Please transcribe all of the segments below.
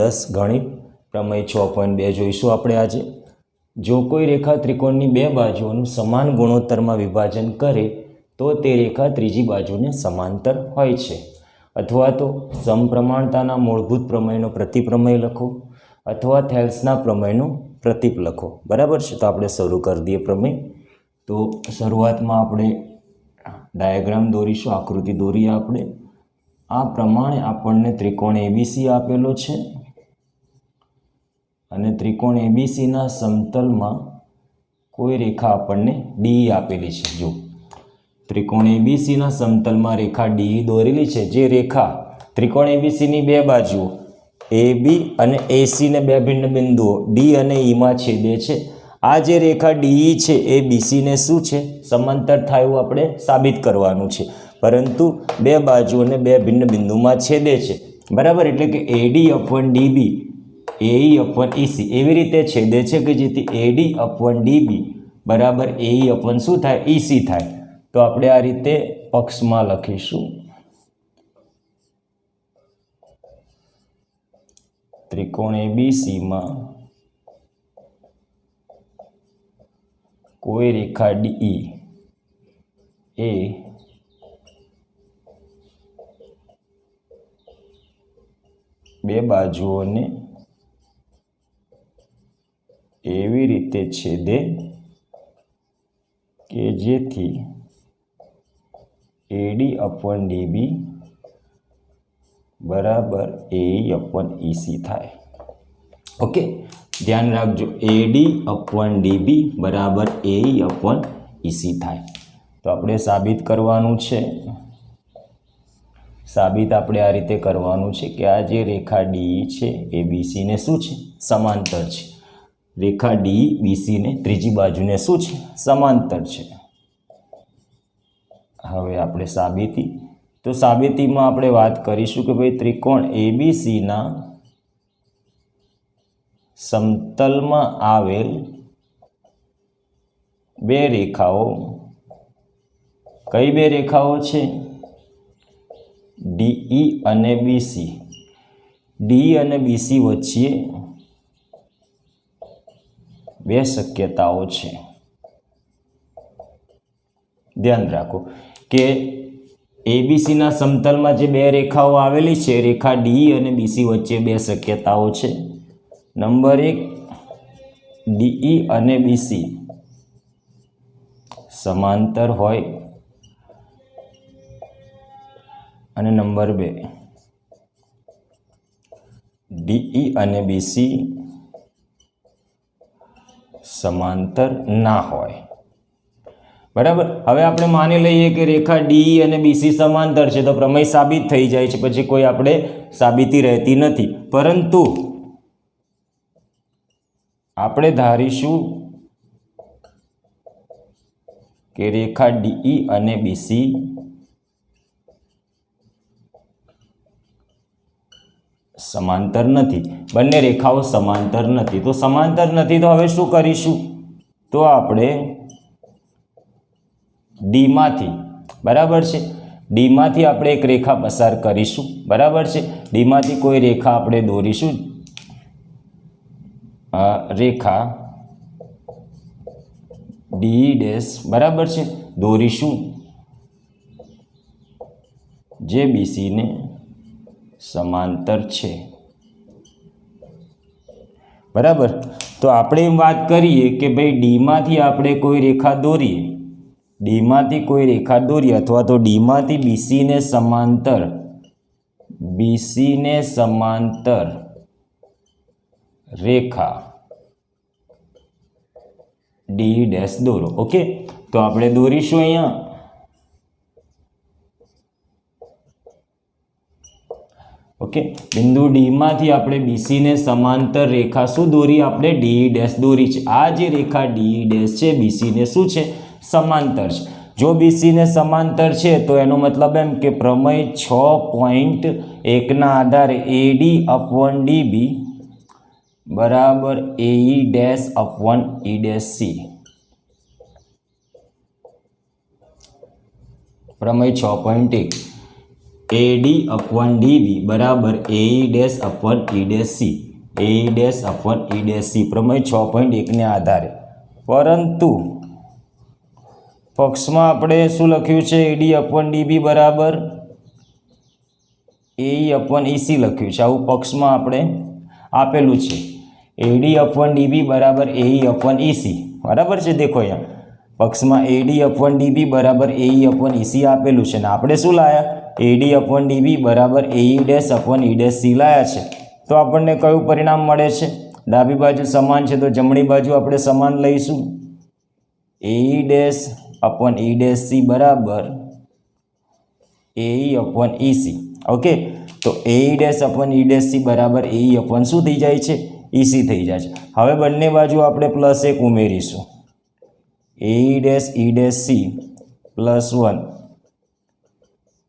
10 ગણિત પ્રમેય 6.2 જોઈશું આપણે આજે। જો કોઈ રેખા ત્રિકોણની બે બાજુઓનું સમાન ગુણોત્તરમાં વિભાજન કરે તો તે રેખા ત્રીજી બાજુને સમાંતર હોય છે। અથવા તો સમપ્રમાણતાના મૂળભૂત પ્રમેયનો પ્રતિપ્રમેય લખો અથવા થેલ્સના પ્રમેયનો પ્રતીપ લખો। બરાબર છે, તો આપણે શરૂ કરી દઈએ પ્રમેય। તો શરૂઆતમાં આપણે ડાયાગ્રામ દોરીશું, આકૃતિ દોરીએ આપણે। આ પ્રમાણે આપણને ત્રિકોણ એબીસી આપેલો છે અને ત્રિકોણ એબીસીના સમતલમાં કોઈ રેખા આપણને ડી આપેલી છે। જો ત્રિકોણ એબીસીના સમતલમાં રેખા ડી દોરેલી છે, જે રેખા ત્રિકોણ એબીસીની બે બાજુઓ એબી અને એસીને બે ભિન્ન બિંદુઓ ડી અને ઈમાં છેદે છે। આ જે રેખા ડી છે એ બીસીને શું છે, સમાંતર થાય એવું આપણે સાબિત કરવાનું છે, પરંતુ બે બાજુઓને બે ભિન્ન બિંદુમાં છેદે છે। બરાબર, એટલે કે એડી અપોન ડીબી એઈ અપોન ઈસી એવી રીતે છેદે છે કે જેથી એડી અપોન ડીબી બરાબર એઈ અપોન શું થાય, ઈસી થાય। તો આપણે આ રીતે પક્ષમાં લખીશું, ત્રિકોણ એબીસીમાં કોઈ રેખા ડી એ બે બાજુઓને એવી રીતે છેદે કે જેથી એડી અપોન ડીબી બરાબર એઈ અપોન ઈસી થાય। ઓકે, ધ્યાન રાખજો, એડી અપોન ડીબી બરાબર એઈ અપોન ઈસી થાય। તો આપણે સાબિત કરવાનું છે। સાબિત આપણે આ રીતે કરવાનું છે કે આ જે રેખા ડી છે એ બીસીને શું છે, સમાંતર છે। રેખા ડી બીસીને ત્રીજી બાજુને શું છે, સમાંતર છે। હવે આપણે સાબિતી, તો સાબિતીમાં આપણે વાત કરીશું કે ભાઈ ત્રિકોણ એબીસીના સમતલમાં આવેલ બે રેખાઓ, કઈ બે રેખાઓ છે, ડીઈ અને બીસી। ડી અને બીસી વચ્ચે બે શક્યતાઓ છે। ધ્યાન રાખો કે એબીસીના સમતલમાં જે બે રેખાઓ આવેલી છે, રેખા ડી અને બીસી વચ્ચે બે શક્યતાઓ છે। નંબર 1, ડીઈ અને બીસી સમાંતર હોય અને નંબર 2, ડીઈ અને બીસી સમાંતર ના હોય। બરાબર, હવે આપણે માની લઈએ કે રેખા ડી અને બીસી સમાંતર છે, તો પ્રમેય સાબિત થઈ જાય છે, પછી કોઈ આપણે સાબિતી રહેતી નથી। પરંતુ આપણે ધારીશું કે રેખા ડીઈ અને બીસી સમાંતર નથી, બંને રેખાઓ સમાંતર નથી। તો સમાંતર નથી તો હવે શું કરીશું, તો આપણે ડીમાંથી, બરાબર છે, ડીમાંથી આપણે એક રેખા પસાર કરીશું। બરાબર છે, ડીમાંથી કોઈ રેખા આપણે દોરીશું, રેખા ડી ડેશ બરાબર છે દોરીશું, જે બીસીને સમાંતર છે। બરાબર, તો આપણે એમ વાત કરીએ કે ભાઈ ડીમાંથી આપણે કોઈ રેખા દોરીએ, ડીમાંથી કોઈ રેખા દોરીએ અથવા તો ડીમાંથી બીસીને સમાંતર રેખા ડી ડેશ દોરો। ઓકે, તો આપણે દોરીશું અહીંયા, ઓકે, બિંદુ ડીમાંથી આપણે બીસીને સમાંતર રેખા શું દોરી, આપણે ડી ડેશ દોરી છે। આ જે રેખા ડી ડેશ છે બીસીને શું છે, સમાંતર છે। જો બીસીને સમાંતર છે તો એનો મતલબ એમ કે પ્રમેય 6.1 ના આધારે એડી અપોન ડીબી બરાબર એઈ ડેશ અપોન ઈ ડેશ સી। પ્રમેય 6.1, AD અપોન DB બરાબર AE dash upon E dash C, AE dash upon E dash C પ્રમેય 6.1 ને આધારે. પરંતુ પક્ષમાં આપણે શું લખ્યું છે? AD અપોન DB બરાબર AE અપોન EC લખ્યું છે. આવું પક્ષમાં આપણે આપેલું છે. AD અપોન DB બરાબર AE અપોન EC બરાબર છે. દેખો અહીંયા પક્ષમાં AD અપોન DB બરાબર AE અપોન EC આપેલું છે ને આપણે શું લાયા? AD અપોન DB બરાબર AE dash upon E dash C લાયા છે. તો આપણને કયું પરિણામ મળે છે? ડાબી બાજુ સમાન છે તો જમણી બાજુ આપણે સમાન લઈશું. AE dash upon E dash C બરાબર AE અપોન EC. ઓકે, તો AE dash upon E dash C બરાબર AE અપોન શું થઈ જાય છે? EC થઈ જાય છે. હવે બંને બાજુ આપણે +1 ઉમેરીશું. AE dash E dash C +1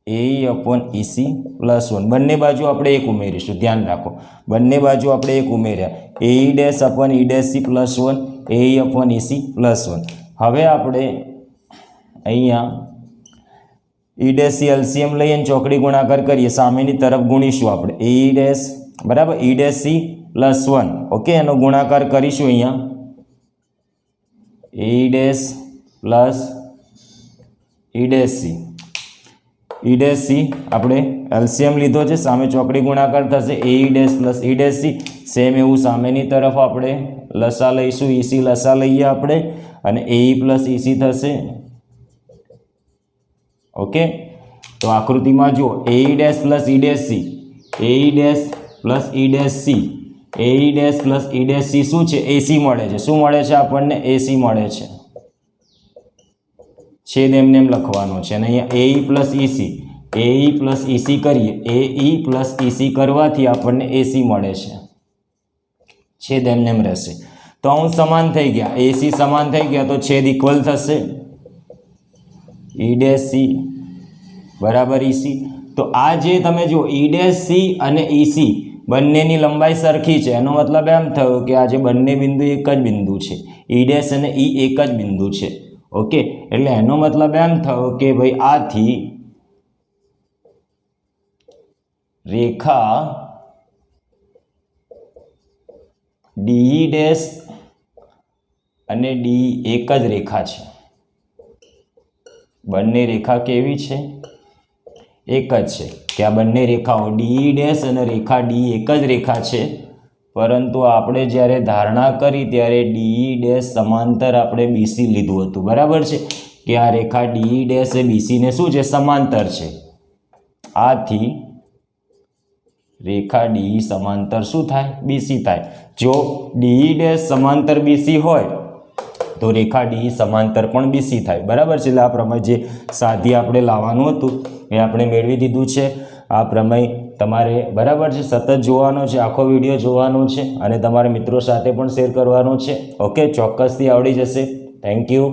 AE upon EC +1 બંને બાજુ આપણે 1 ઉમેરીશું. ધ્યાન રાખો, બંને બાજુ આપણે 1 ઉમેર્યા. AE dash upon E dash C +1 AE upon EC +1. હવે આપણે અહીંયા E ડેશ C LCM લઈએ ચોકડી ગુણાકાર કરીએ, સામેની તરફ ગુણીશું આપણે. AE ડેશ બરાબર E ડેશ C +1. ઓકે, એનો ગુણાકાર કરીશું અહીંયા. AE dash plus E dash C, E dash C આપણે LCM લીધો છે, સામે ચોકડી ગુણાકાર થશે. AE dash plus E dash C. Same એવું સામેની તરફ આપણે લસા લઈશું. EC લસા લઈએ આપણે અને AE પ્લસ EC થશે. ઓકે, તો આકૃતિમાં જુઓ AE dash plus E dash C, AE dash plus E dash C, AE dash plus E dash C શું છે? AC મળે છે. શું મળે છે આપણને? AC મળે છે. છેદ એમને એમ લખવાનો છે અને અહીંયા AE plus EC, AE plus EC કરીએ. AE પ્લસ EC કરવાથી આપણને AC મળે છે. છેદ એમને એમ રહેશે. તો અંશ સમાન થઈ ગયા, AC સમાન થઈ ગયા તો છેદ ઇક્વલ થશે. E ડેશ C બરાબર EC. તો આ જે તમે જો E ડેશ C અને EC બંનેની લંબાઈ સરખી છે, એનો મતલબ એમ થયો કે આ જે બંને બિંદુ એક જ બિંદુ છે. E ડેશ અને E એક જ બિંદુ છે. ઓકે, એટલે એનો મતલબ એમ થયો કે ભાઈ આથી રેખા DE ડેશ અને DE એક જ રેખા છે. બંને રેખા કેવી છે? એક જ છે. કે આ બંને રેખાઓ DE ડેશ અને રેખા DE એક જ રેખા છે. પરંતુ આપણે જ્યારે ધારણા કરી ત્યારે DE ડેશ સમાંતર આપણે BC લીધું હતું. બરાબર છે કે આ રેખા DE ડેશ એ BC ને શું છે? સમાંતર છે. આથી રેખા DE સમાંતર શું થાય? BC થાય. જો DE ડેશ સમાંતર BC હોય તો રેખા DE સમાંતર પણ BC થાય. બરાબર છે. એટલે આ પ્રમેય જે સાધી આપણે લાવવાનું હતું એ આપણે મેળવી દીધું છે. આ પ્રમેય તમારે બરાબર છે સતત જોવાનો છે, આખો વિડીયો જોવાનો છે અને તમારા મિત્રો સાથે પણ શેર કરવાનો છે. ઓકે, ચોક્કસથી આવડી જશે. Thank you.